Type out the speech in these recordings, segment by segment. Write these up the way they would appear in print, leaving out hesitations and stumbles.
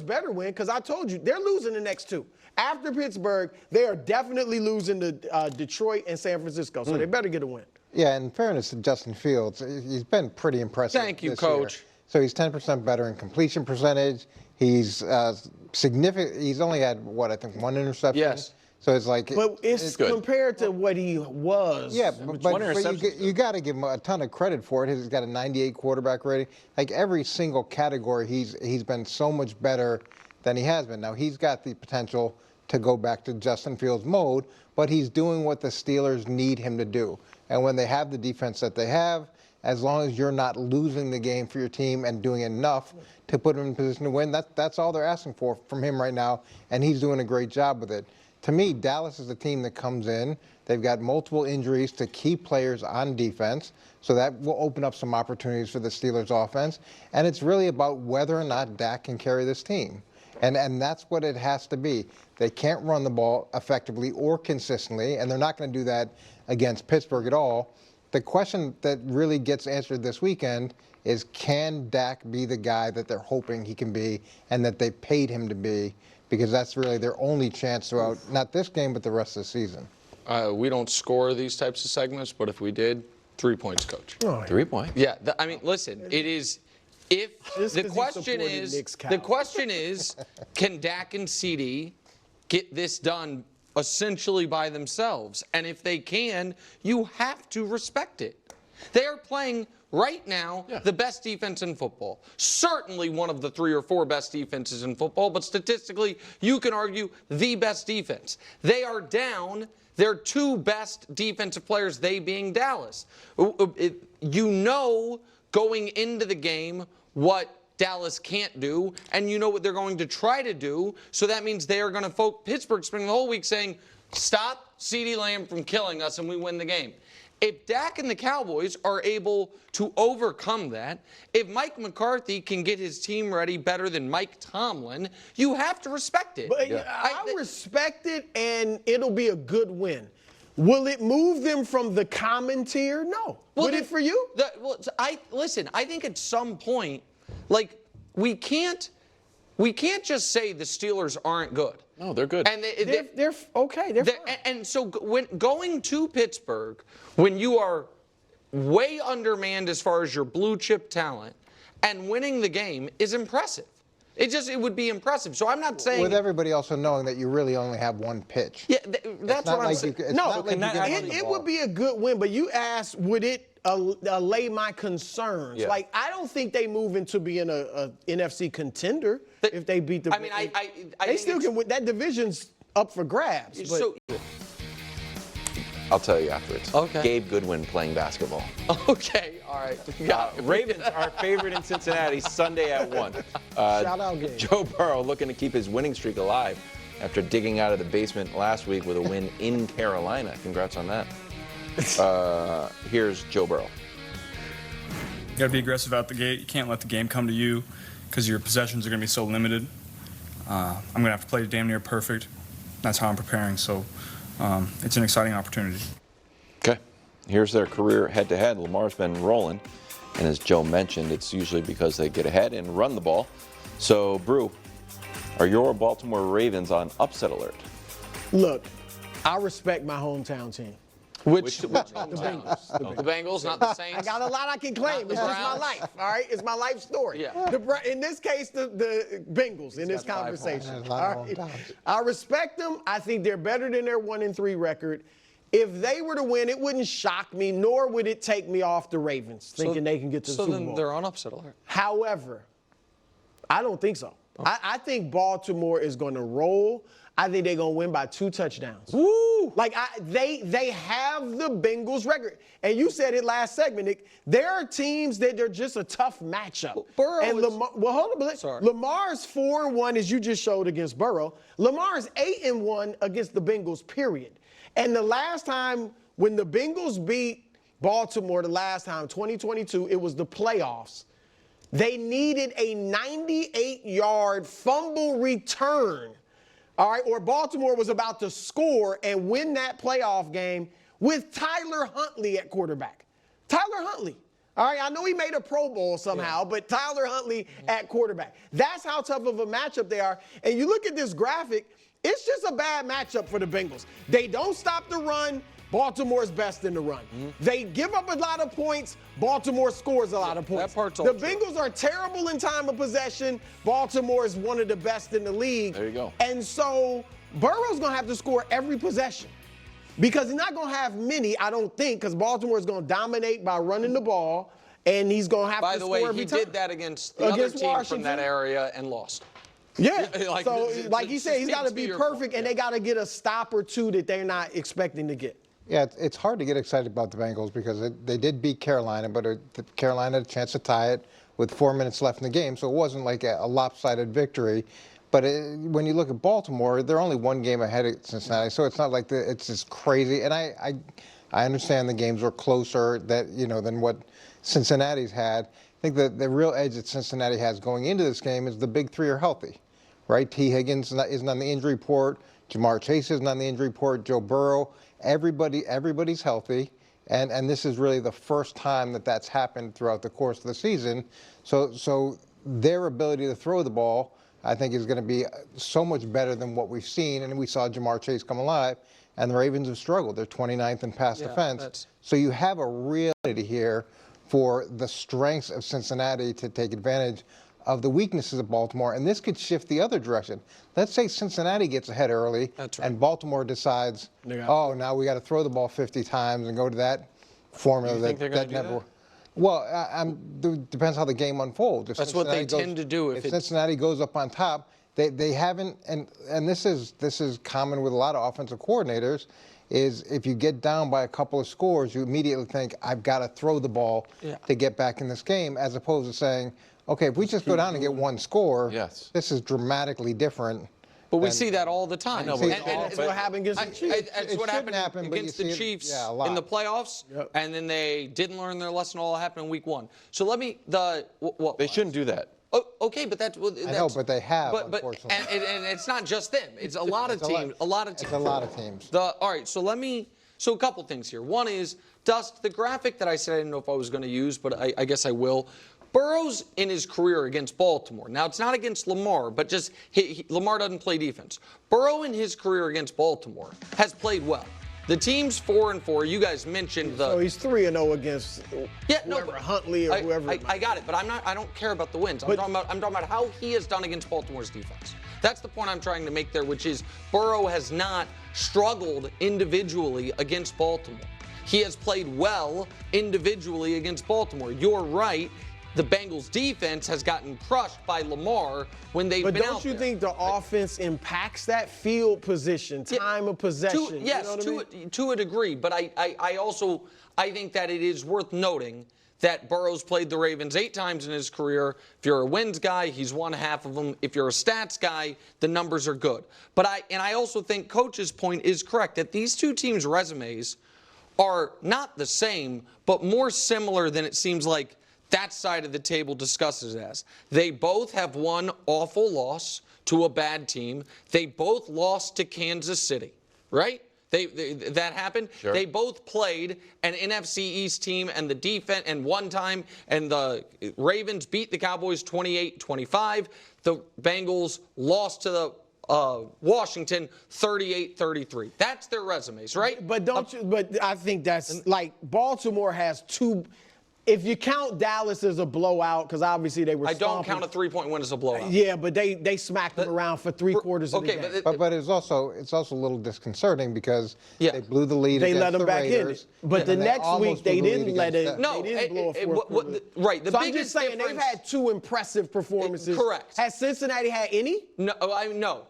better win because I told you they're losing the next two. After Pittsburgh, they are definitely losing to Detroit and San Francisco, so they better get a win. Yeah, in fairness to Justin Fields, he's been pretty impressive. Thank you, this Coach. Year. So he's 10% better in completion percentage. He's significant. He's only had, what, I think one interception? Yes. So it's like. But it's good. Compared to what he was. Yeah, but you got to give him a ton of credit for it. He's got a 98 quarterback rating. Like every single category, he's been so much better than he has been. Now, he's got the potential to go back to Justin Fields mode, but he's doing what the Steelers need him to do. And when they have the defense that they have, as long as you're not losing the game for your team and doing enough to put him in position to win, that's all they're asking for from him right now, and he's doing a great job with it. To me, Dallas is a team that comes in. They've got multiple injuries to key players on defense, so that will open up some opportunities for the Steelers offense. And it's really about whether or not Dak can carry this team. And that's what it has to be. They can't run the ball effectively or consistently, and they're not going to do that against Pittsburgh at all. The question that really gets answered this weekend is, can Dak be the guy that they're hoping he can be and that they paid him to be? Because that's really their only chance throughout, not this game, but the rest of the season. We don't score these types of segments, but if we did, 3 points, Coach. Oh, 3 points. Yeah, I mean, listen, it is. If the question is, can Dak and CD get this done essentially by themselves? And if they can, you have to respect it. They are playing right now the best defense in football. Certainly one of the 3 or 4 best defenses in football, but statistically, you can argue the best defense. They are down their 2 best defensive players, they being Dallas. You know going into the game what Dallas can't do, and you know what they're going to try to do, so that means they are going to Pittsburgh spending the whole week saying, stop CeeDee Lamb from killing us and we win the game. If Dak and the Cowboys are able to overcome that, if Mike McCarthy can get his team ready better than Mike Tomlin, you have to respect it. But I respect it, and it'll be a good win. Will it move them from the common tier? No. Would it for you? Listen, I think at some point, like, we can't just say the Steelers aren't good. No, they're good. And they're okay. They're fine. And so when going to Pittsburgh, when you are way undermanned as far as your blue chip talent, and winning the game is impressive. It would be impressive. So I'm not saying. With everybody also knowing that you really only have one pitch. Yeah, that's what I'm saying. It would be a good win, but you asked, would it allay my concerns? Yeah. Like, I don't think they move into being a NFC contender if they beat the. I mean, they still can win. That division's up for grabs. But. So, I'll tell you afterwards. Okay. Gabe Goodwin playing basketball. Okay, all right. Ravens are favored in Cincinnati Sunday at 1. Shout out, Gabe. Joe Burrow looking to keep his winning streak alive after digging out of the basement last week with a win in Carolina. Congrats on that. Here's Joe Burrow. You got to be aggressive out the gate. You can't let the game come to you because your possessions are going to be so limited. I'm going to have to play damn near perfect. That's how I'm preparing. So it's an exciting opportunity. Okay. Here's their career head-to-head. Lamar's been rolling. And as Joe mentioned, it's usually because they get ahead and run the ball. So, Brew, are your Baltimore Ravens on upset alert? Look, I respect my hometown team. Which The Bengals. The Bengals, not the Saints. I got a lot I can claim. It's just my life, all right? It's my life story. Yeah. In this case, the Bengals in this conversation. All right? I respect them. I think they're better than their 1-3 record. If they were to win, it wouldn't shock me, nor would it take me off the Ravens, thinking they can get to the Super Bowl. So then they're on upset alert. However, I don't think so. I think Baltimore is going to roll. I think they're going to win by 2 touchdowns. Woo! Like, they have the Bengals record. And you said it last segment, Nick. There are teams that they're just a tough matchup. Burrow and Lamar, hold on. Sorry. Lamar's 4-1, as you just showed, against Burrow. Lamar's 8-1 against the Bengals, period. And the last time when the Bengals beat Baltimore, the last time, 2022, it was the playoffs. They needed a 98-yard fumble return. All right, or Baltimore was about to score and win that playoff game with Tyler Huntley at quarterback. Tyler Huntley. All right, I know he made a Pro Bowl somehow, but Tyler Huntley at quarterback. That's how tough of a matchup they are. And you look at this graphic, it's just a bad matchup for the Bengals. They don't stop the run. Baltimore's best in the run. They give up a lot of points. Baltimore scores a lot of points. That part's all the true. Bengals are terrible in time of possession. Baltimore is one of the best in the league. There you go. And so Burrow's going to have to score every possession because he's not going to have many, I don't think, because Baltimore is going to dominate by running the ball, and he's going to have to score every time. By the way, he did that against the other team from that area and lost. Yeah, Like, so like he said, he's got to to be your perfect, point, and they got to get a stop or two that they're not expecting to get. Yeah, it's hard to get excited about the Bengals because they did beat Carolina, but Carolina had a chance to tie it with 4 minutes left in the game, so it wasn't like a lopsided victory. But when you look at Baltimore, they're only one game ahead of Cincinnati, so it's not like it's just crazy. And I understand the games were closer than what Cincinnati's had. I think that the real edge that Cincinnati has going into this game is the big three are healthy, right? T. Higgins isn't on the injury report. Jamar Chase isn't on the injury report. Joe Burrow. Everybody's healthy, and this is really the first time that that's happened throughout the course of the season. So their ability to throw the ball, I think, is going to be so much better than what we've seen. And we saw Jamar Chase come alive, and the Ravens have struggled. They're 29th in pass defense. So you have a real ability here for the strengths of Cincinnati to take advantage of the weaknesses of Baltimore, and this could shift the other direction. Let's say Cincinnati gets ahead early, and Baltimore decides, oh, now we got to throw the ball 50 times and go to that formula that never. Well, depends how the game unfolds. That's what they tend to do. If Cincinnati goes up on top, they haven't, and this is common with a lot of offensive coordinators, is if you get down by a couple of scores, you immediately think, I've got to throw the ball to get back in this game, as opposed to saying, okay, if we just go down and get one score, this is dramatically different. But we see that all the time. That's what happened against the Chiefs. It's what happened against the Chiefs in the playoffs, and then they didn't learn their lesson. All happened in week 1. So let me They shouldn't do that. Oh, okay, but that's. I know, but they have, unfortunately. And it's not just them. It's a lot of teams. A lot of teams. It's a lot of teams. All right, so a couple things here. One is, Dust, the graphic that I said I didn't know if I was going to use, but I guess I will. Burrow's in his career against Baltimore. Now, it's not against Lamar, but just Lamar doesn't play defense. Burrow in his career against Baltimore has played well. The team's 4-4. You guys mentioned So he's 3-0 against Huntley or whoever. I got it, but I don't care about the wins. I'm talking about how he has done against Baltimore's defense. That's the point I'm trying to make there, which is Burrow has not struggled individually against Baltimore. He has played well individually against Baltimore. You're right. The Bengals' defense has gotten crushed by Lamar when they've been out there. But don't you think the offense impacts that field position, time of possession? Yes, to a degree. But I also think that it is worth noting that Burrow's played the Ravens 8 times in his career. If you're a wins guy, he's won half of them. If you're a stats guy, the numbers are good. But I also think Coach's point is correct, that these two teams' resumes are not the same, but more similar than it seems like that side of the table discusses it as. They both have one awful loss to a bad team. They both lost to Kansas City, right? That happened. Sure. They both played an NFC East team and the defense, and one time, and the Ravens beat the Cowboys 28-25. The Bengals lost to the Washington 38-33. That's their resumes, right? But but I think that's like Baltimore has two. If you count Dallas as a blowout, because obviously they were I don't count a 3-point win as a blowout. Yeah, but they smacked them around for 3/4 of the game. But it's also a little disconcerting because they blew the lead they against let them the back Raiders, in it. But the next week they didn't let it. No, they didn't blow a fourth. Right. So I'm just saying they've had 2 impressive performances. Correct. Has Cincinnati had any? No.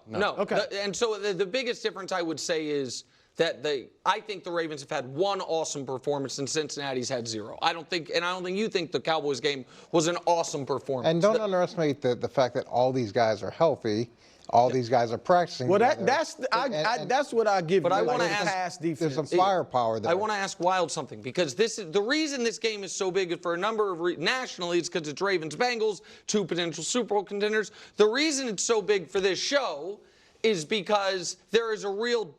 No. Okay. And so the biggest difference I would say is that I think the Ravens have had one awesome performance and Cincinnati's had 0. I don't think you think the Cowboys game was an awesome performance. And don't underestimate the fact that all these guys are healthy. All these guys are practicing. Well, that's what I give you. But I want to ask defense. There's some firepower there. I want to ask Wild something, because this is the reason this game is so big for a number of nationally. It's because it's Ravens Bengals, 2 potential Super Bowl contenders. The reason it's so big for this show is because there is a real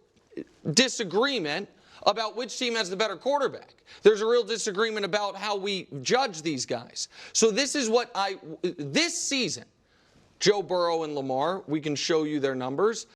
disagreement about which team has the better quarterback. There's a real disagreement about how we judge these guys. So this is what this season, Joe Burrow and Lamar, we can show you their numbers.